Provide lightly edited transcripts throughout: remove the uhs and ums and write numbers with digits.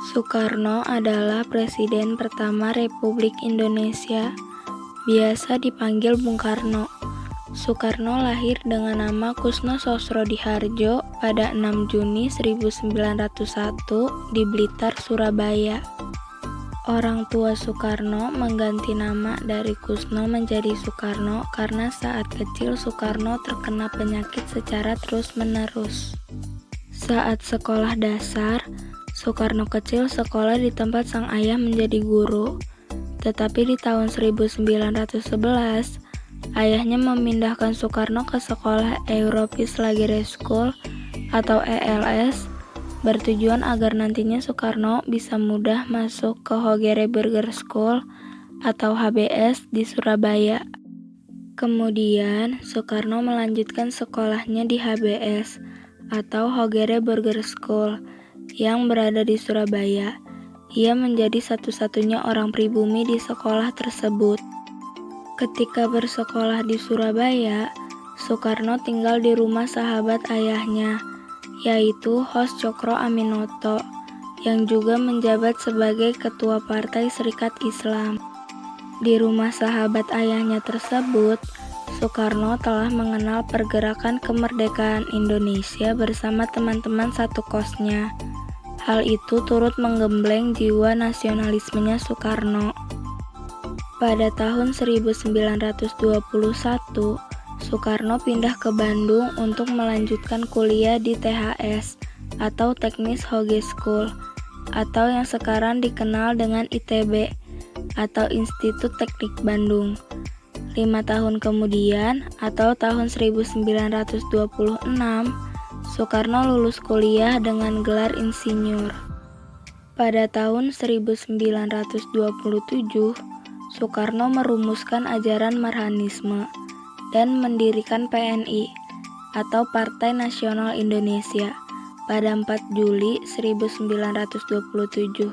Soekarno adalah Presiden pertama Republik Indonesia, biasa dipanggil Bung Karno. Soekarno lahir dengan nama Kusno Sosrodihardjo pada 6 Juni 1901 di Blitar, Surabaya. Orang tua Soekarno mengganti nama dari Kusno menjadi Soekarno karena saat kecil Soekarno terkena penyakit secara terus-menerus. Saat sekolah dasar, Soekarno kecil sekolah di tempat sang ayah menjadi guru, tetapi di tahun 1911, ayahnya memindahkan Soekarno ke sekolah Europese Lager School atau ELS, bertujuan agar nantinya Soekarno bisa mudah masuk ke Hogere Burger School atau HBS di Surabaya. Kemudian, Soekarno melanjutkan sekolahnya di HBS atau Hogere Burger School yang berada di Surabaya. Ia menjadi satu-satunya orang pribumi di sekolah tersebut. Ketika bersekolah di Surabaya, Soekarno tinggal di rumah sahabat ayahnya, yaitu Hos Cokro Aminoto, yang juga menjabat sebagai Ketua Partai Serikat Islam. Di rumah sahabat ayahnya tersebut, Soekarno telah mengenal pergerakan kemerdekaan Indonesia bersama teman-teman satu kosnya. Hal itu turut menggembleng jiwa nasionalismenya Soekarno. Pada tahun 1921, Soekarno pindah ke Bandung untuk melanjutkan kuliah di THS atau Teknis Hoge School atau yang sekarang dikenal dengan ITB atau Institut Teknik Bandung. 5 tahun kemudian atau tahun 1926, Soekarno lulus kuliah dengan gelar insinyur. Pada tahun 1927, Soekarno merumuskan ajaran Marhanisme dan mendirikan PNI atau Partai Nasional Indonesia pada 4 Juli 1927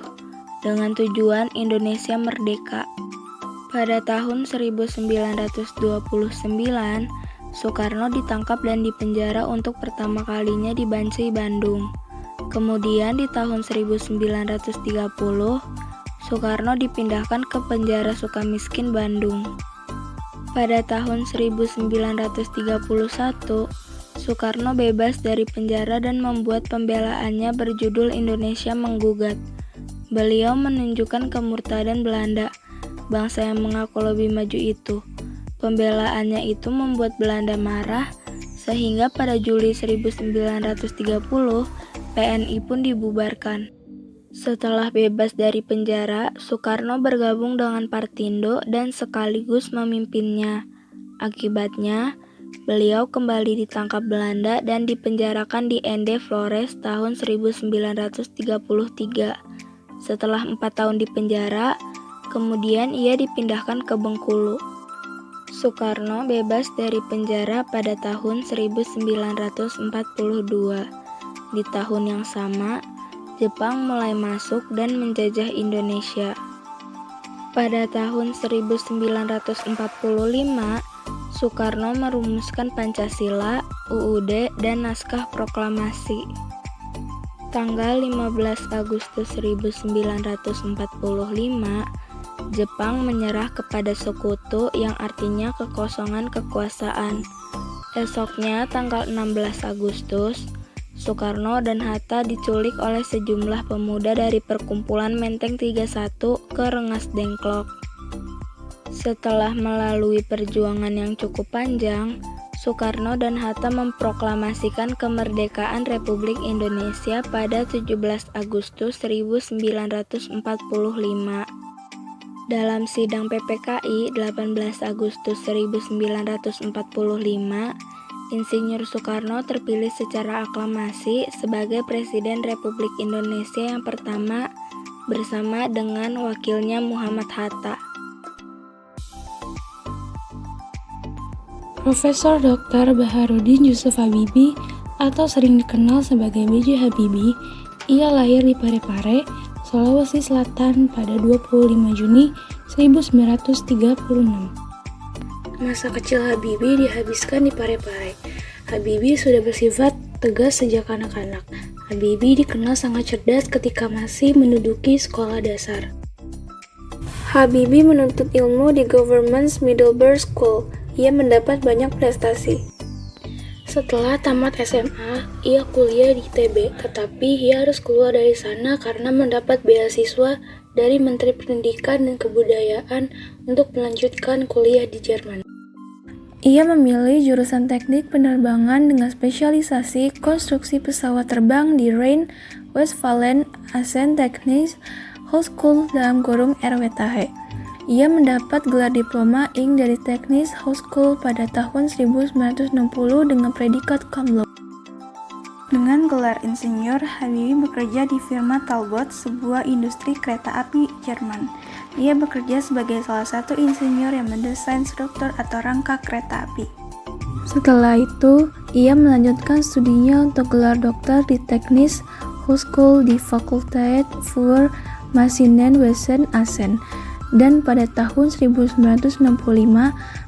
dengan tujuan Indonesia merdeka. Pada tahun 1929, Soekarno ditangkap dan dipenjara untuk pertama kalinya di Banci, Bandung. Kemudian di tahun 1930, Soekarno dipindahkan ke penjara Sukamiskin, Bandung. Pada tahun 1931, Soekarno bebas dari penjara dan membuat pembelaannya berjudul Indonesia Menggugat. Beliau menunjukkan kemurtadan Belanda, bangsa yang mengaku lebih maju itu. Pembelaannya itu membuat Belanda marah, sehingga pada Juli 1930, PNI pun dibubarkan. Setelah bebas dari penjara, Soekarno bergabung dengan Partindo dan sekaligus memimpinnya. Akibatnya, beliau kembali ditangkap Belanda dan dipenjarakan di Ende Flores tahun 1933. Setelah 4 tahun di penjara, kemudian ia dipindahkan ke Bengkulu. Soekarno bebas dari penjara pada tahun 1942. Di tahun yang sama, Jepang mulai masuk dan menjajah Indonesia. Pada tahun 1945, Soekarno merumuskan Pancasila, UUD, dan Naskah Proklamasi. Tanggal 15 Agustus 1945, Jepang menyerah kepada Sekutu yang artinya kekosongan kekuasaan. Esoknya, tanggal 16 Agustus, Soekarno dan Hatta diculik oleh sejumlah pemuda dari perkumpulan Menteng 31 ke Rengas Dengklok. Setelah melalui perjuangan yang cukup panjang, Soekarno dan Hatta memproklamasikan kemerdekaan Republik Indonesia pada 17 Agustus 1945. Dalam sidang PPKI 18 Agustus 1945, Insinyur Soekarno terpilih secara aklamasi sebagai Presiden Republik Indonesia yang pertama bersama dengan wakilnya Muhammad Hatta. Profesor Dr. Baharudin Yusuf Habibie atau sering dikenal sebagai B.J. Habibie, ia lahir di Parepare, Sulawesi Selatan pada 25 Juni 1936. Masa kecil Habibie dihabiskan di Parepare. Habibie sudah bersifat tegas sejak anak-anak. Habibie dikenal sangat cerdas ketika masih menduduki sekolah dasar. Habibie menuntut ilmu di Government Middlebury School. Ia mendapat banyak prestasi. Setelah tamat SMA, ia kuliah di ITB, tetapi ia harus keluar dari sana karena mendapat beasiswa dari Menteri Pendidikan dan Kebudayaan untuk melanjutkan kuliah di Jerman. Ia memilih jurusan teknik penerbangan dengan spesialisasi konstruksi pesawat terbang di Rhine-Westphalen Technische Hochschule (RWTH). Ia mendapat gelar diploma Ing dari Technische Hochschule pada tahun 1960 dengan predikat cum laude. Dengan gelar insinyur, Habibie bekerja di firma Talbot, sebuah industri kereta api Jerman. Ia bekerja sebagai salah satu insinyur yang mendesain struktur atau rangka kereta api. Setelah itu, ia melanjutkan studinya untuk gelar doktor di Technische Hochschule di Fakultät für Maschinenwesen Essen. Dan pada tahun 1965,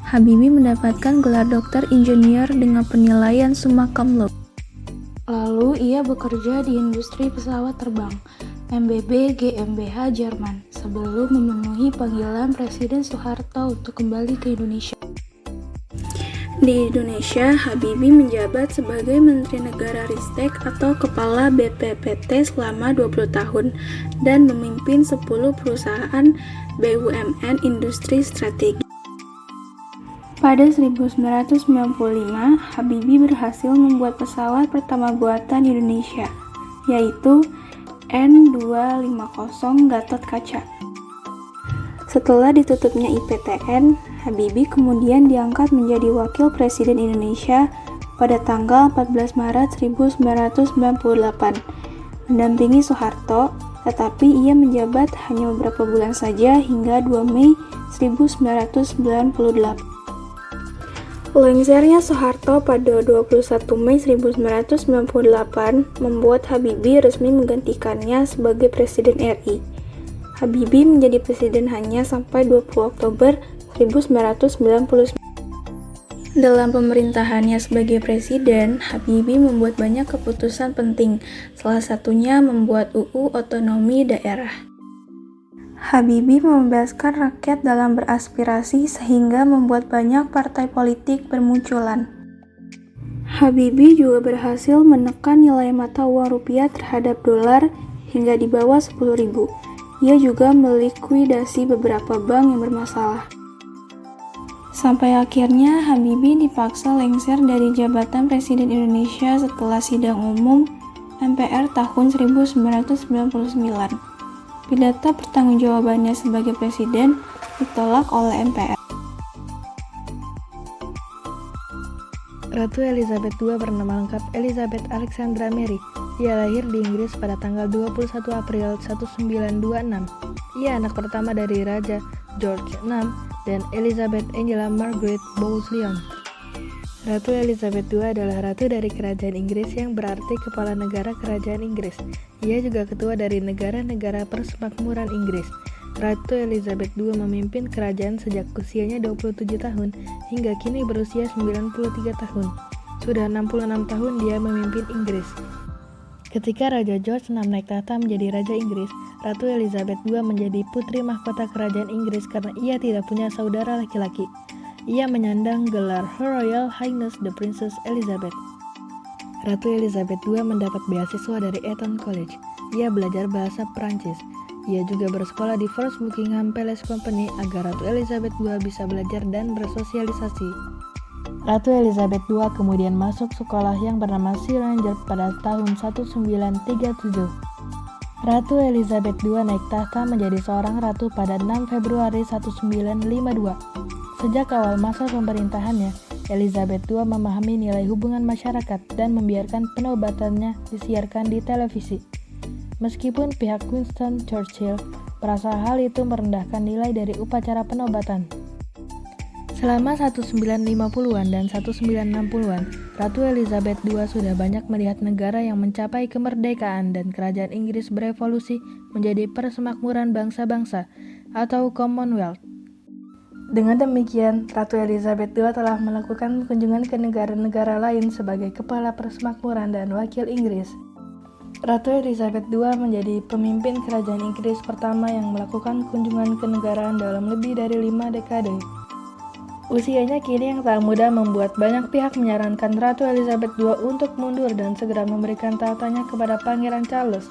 Habibie mendapatkan gelar doktor insinyur dengan penilaian summa cum laude. Lalu ia bekerja di industri pesawat terbang, MBB GmbH Jerman, sebelum memenuhi panggilan Presiden Soeharto untuk kembali ke Indonesia. Di Indonesia, Habibie menjabat sebagai Menteri Negara Ristek atau Kepala BPPT selama 20 tahun dan memimpin 10 perusahaan BUMN industri strategi. Pada 1995, Habibie berhasil membuat pesawat pertama buatan Indonesia, yaitu N250 Gatot Kaca. Setelah ditutupnya IPTN, Habibie kemudian diangkat menjadi Wakil Presiden Indonesia pada tanggal 14 Maret 1998, mendampingi Soeharto, tetapi ia menjabat hanya beberapa bulan saja hingga 2 Mei 1998. Lengsernya Soeharto pada 21 Mei 1998 membuat Habibie resmi menggantikannya sebagai Presiden RI. Habibie menjadi presiden hanya sampai 20 Oktober 1999. Dalam pemerintahannya sebagai presiden, Habibie membuat banyak keputusan penting, salah satunya membuat UU Otonomi Daerah. Habibie membebaskan rakyat dalam beraspirasi sehingga membuat banyak partai politik bermunculan. Habibie juga berhasil menekan nilai mata uang rupiah terhadap dolar hingga di bawah 10.000. Ia juga melikuidasi beberapa bank yang bermasalah. Sampai akhirnya Habibie dipaksa lengser dari jabatan Presiden Indonesia setelah sidang umum MPR tahun 1999. Pidato pertanggungjawabannya sebagai presiden ditolak oleh MPR. Ratu Elizabeth II bernama lengkap Elizabeth Alexandra Mary. Ia lahir di Inggris pada tanggal 21 April 1926. Ia anak pertama dari Raja George VI dan Elizabeth Angela Margaret Bowes-Lyon. Ratu Elizabeth II adalah ratu dari Kerajaan Inggris yang berarti kepala negara Kerajaan Inggris. Ia juga ketua dari negara-negara Persemakmuran Inggris. Ratu Elizabeth II memimpin kerajaan sejak usianya 27 tahun hingga kini berusia 93 tahun. Sudah 66 tahun dia memimpin Inggris. Ketika Raja George VI naik tahta menjadi Raja Inggris, Ratu Elizabeth II menjadi putri mahkota Kerajaan Inggris karena ia tidak punya saudara laki-laki. Ia menyandang gelar Her Royal Highness the Princess Elizabeth. Ratu Elizabeth II mendapat beasiswa dari Eton College. Ia belajar bahasa Prancis. Ia juga bersekolah di First Buckingham Palace Company agar Ratu Elizabeth II bisa belajar dan bersosialisasi. Ratu Elizabeth II kemudian masuk sekolah yang bernama Sea Ranger pada tahun 1937. Ratu Elizabeth II naik tahta menjadi seorang ratu pada 6 Februari 1952. Sejak awal masa pemerintahannya, Elizabeth II memahami nilai hubungan masyarakat dan membiarkan penobatannya disiarkan di televisi. Meskipun pihak Winston Churchill merasa hal itu merendahkan nilai dari upacara penobatan. Selama 1950-an dan 1960-an, Ratu Elizabeth II sudah banyak melihat negara yang mencapai kemerdekaan dan kerajaan Inggris berevolusi menjadi persemakmuran bangsa-bangsa atau Commonwealth. Dengan demikian, Ratu Elizabeth II telah melakukan kunjungan ke negara-negara lain sebagai Kepala Persemakmuran dan Wakil Inggris. Ratu Elizabeth II menjadi pemimpin kerajaan Inggris pertama yang melakukan kunjungan ke negaraan dalam lebih dari 5 dekade. Usianya kini yang tak muda membuat banyak pihak menyarankan Ratu Elizabeth II untuk mundur dan segera memberikan tahtanya kepada Pangeran Charles.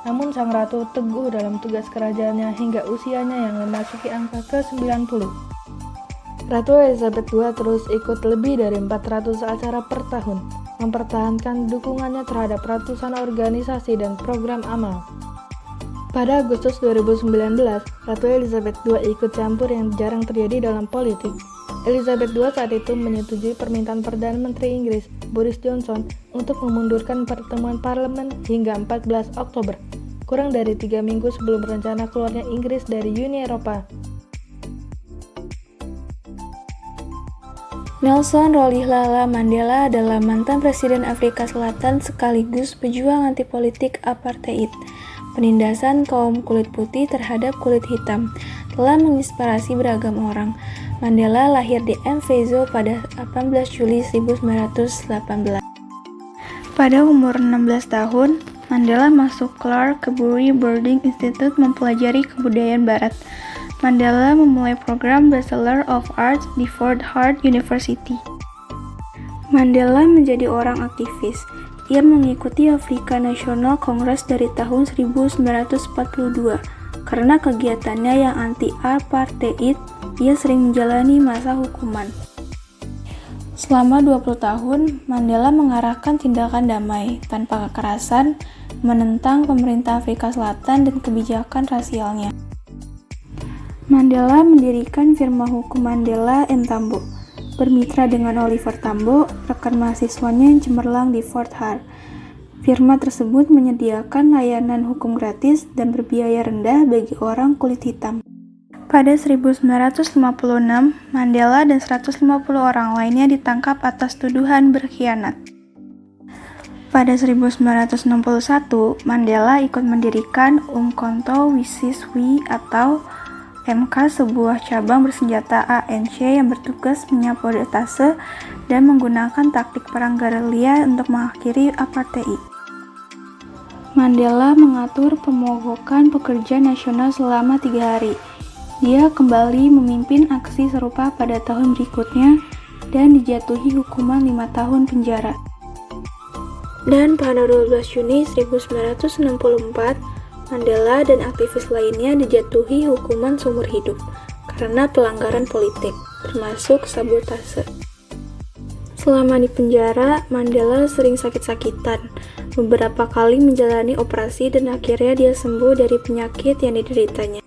Namun sang ratu teguh dalam tugas kerajaannya hingga usianya yang memasuki angka ke-90. Ratu Elizabeth II terus ikut lebih dari 400 acara per tahun, mempertahankan dukungannya terhadap ratusan organisasi dan program amal. Pada Agustus 2019, Ratu Elizabeth II ikut campur yang jarang terjadi dalam politik. Elizabeth II saat itu menyetujui permintaan Perdana Menteri Inggris, Boris Johnson, untuk memundurkan pertemuan parlemen hingga 14 Oktober, kurang dari 3 minggu sebelum rencana keluarnya Inggris dari Uni Eropa. Nelson Rolihlahla Mandela adalah mantan Presiden Afrika Selatan sekaligus pejuang anti politik apartheid. Penindasan kaum kulit putih terhadap kulit hitam telah menginspirasi beragam orang. Mandela lahir di Mvezo pada 18 Juli 1918. Pada umur 16 tahun, Mandela masuk Clark Kebury Boarding Institute mempelajari kebudayaan Barat. Mandela memulai program Bachelor of Arts di Fort Hare University. Mandela menjadi orang aktivis. Ia mengikuti African National Congress dari tahun 1942. Karena kegiatannya yang anti-apartheid, ia sering menjalani masa hukuman. Selama 20 tahun, Mandela mengarahkan tindakan damai, tanpa kekerasan, menentang pemerintah Afrika Selatan dan kebijakan rasialnya. Mandela mendirikan firma hukum Mandela & Tambo, bermitra dengan Oliver Tambo, rekan mahasiswanya yang cemerlang di Fort Hare. Firma tersebut menyediakan layanan hukum gratis dan berbiaya rendah bagi orang kulit hitam. Pada 1956, Mandela dan 150 orang lainnya ditangkap atas tuduhan berkhianat. Pada 1961, Mandela ikut mendirikan Umkhonto Wesizwe atau MK, sebuah cabang bersenjata ANC yang bertugas menyabotase dan menggunakan taktik perang gerilya untuk mengakhiri apartheid. Mandela mengatur pemogokan pekerja nasional selama 3 hari. Dia kembali memimpin aksi serupa pada tahun berikutnya dan dijatuhi hukuman 5 tahun penjara. Dan pada 12 Juni 1964, Mandela dan aktivis lainnya dijatuhi hukuman seumur hidup karena pelanggaran politik, termasuk sabotase. Selama di penjara, Mandela sering sakit-sakitan, beberapa kali menjalani operasi dan akhirnya dia sembuh dari penyakit yang dideritanya.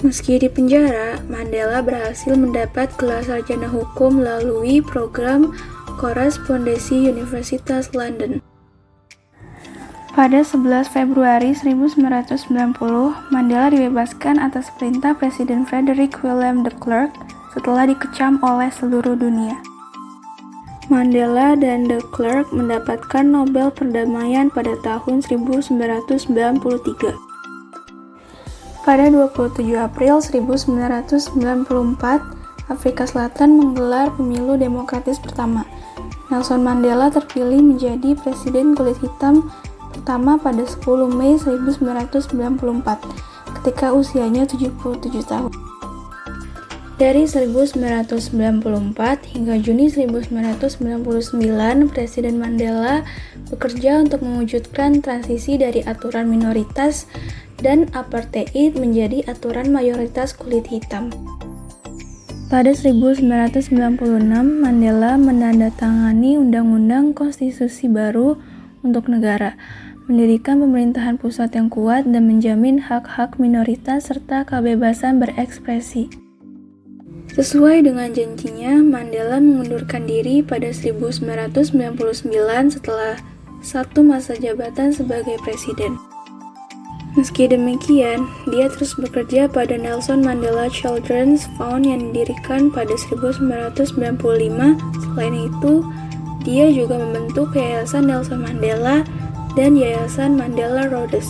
Meski di penjara, Mandela berhasil mendapat gelar sarjana hukum melalui program korespondensi Universitas London. Pada 11 Februari 1990, Mandela dibebaskan atas perintah Presiden Frederick William de Klerk setelah dikecam oleh seluruh dunia. Mandela dan de Klerk mendapatkan Nobel Perdamaian pada tahun 1993. Pada 27 April 1994, Afrika Selatan menggelar pemilu demokratis pertama. Nelson Mandela terpilih menjadi presiden kulit hitam pertama pada 10 Mei 1994 ketika usianya 77 tahun. Dari 1994 hingga Juni 1999, Presiden Mandela bekerja untuk mewujudkan transisi dari aturan minoritas dan apartheid menjadi aturan mayoritas kulit hitam. Pada 1996, Mandela menandatangani Undang-Undang Konstitusi baru untuk negara, mendirikan pemerintahan pusat yang kuat dan menjamin hak-hak minoritas serta kebebasan berekspresi. Sesuai dengan janjinya, Mandela mengundurkan diri pada 1999 setelah satu masa jabatan sebagai presiden. Meski demikian, dia terus bekerja pada Nelson Mandela Children's Fund yang didirikan pada 1995. Selain itu, dia juga membentuk Yayasan Nelson Mandela dan Yayasan Mandela Rhodes.